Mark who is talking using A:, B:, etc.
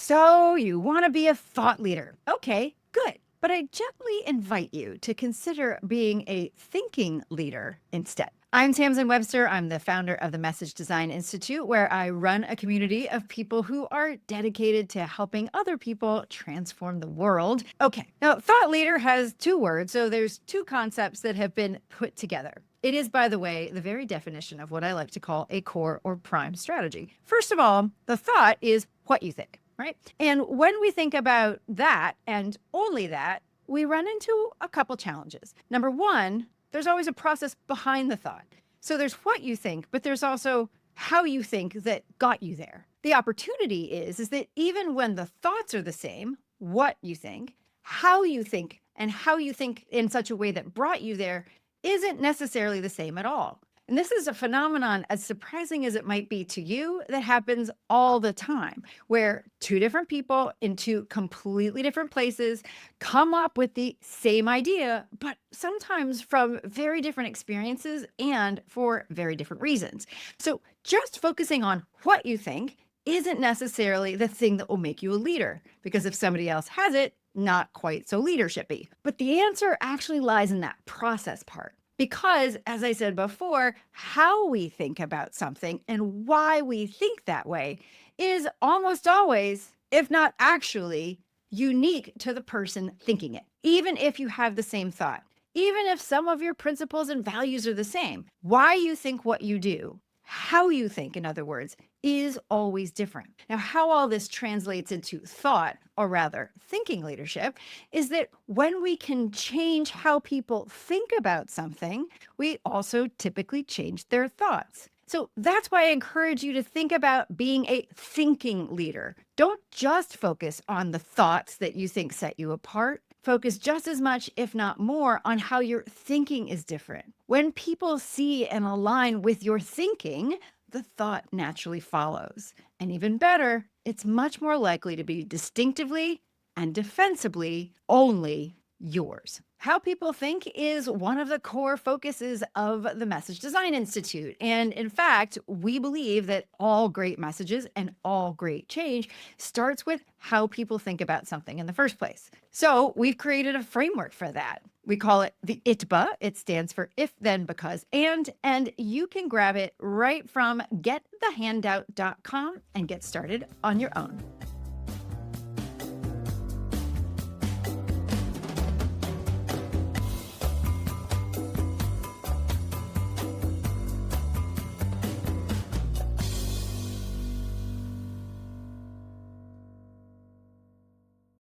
A: So you want to be a thought leader. Okay, good. But I gently invite you to consider being a thinking leader instead. I'm Tamsen Webster. I'm the founder of the Message Design Institute, where I run a community of people who are dedicated to helping other people transform the world. Okay, now thought leader has two words, so there's two concepts that have been put together. It is, by the way, the very definition of what I like to call a core or prime strategy. First of all, the thought is what you think, right? And when we think about that and only that, we run into a couple challenges. Number one, there's always a process behind the thought. So there's what you think, but there's also how you think that got you there. The opportunity is that even when the thoughts are the same, what you think, and how you think in such a way that brought you there isn't necessarily the same at all. And this is a phenomenon, as surprising as it might be to you, that happens all the time, where two different people in two completely different places come up with the same idea, but sometimes from very different experiences and for very different reasons. So just focusing on what you think isn't necessarily the thing that will make you a leader, because if somebody else has it, not quite so leadership-y. But the answer actually lies in that process part. Because, as I said before, how we think about something and why we think that way is almost always, if not actually, unique to the person thinking it, even if you have the same thought, even if some of your principles and values are the same. Why you think what you do, how you think, in other words, is always different. Now, how all this translates into thought, or rather thinking leadership, is that when we can change how people think about something, we also typically change their thoughts. So that's why I encourage you to think about being a thinking leader. Don't just focus on the thoughts that you think set you apart. Focus just as much, if not more, on how your thinking is different. When people see and align with your thinking, the thought naturally follows. And even better, it's much more likely to be distinctively and defensively only yours. How people think is one of the core focuses of the Message Design Institute. And in fact, we believe that all great messages and all great change starts with how people think about something in the first place. So we've created a framework for that. We call it the ITBA. It stands for if, then, because, and you can grab it right from getthehandout.com and get started on your own.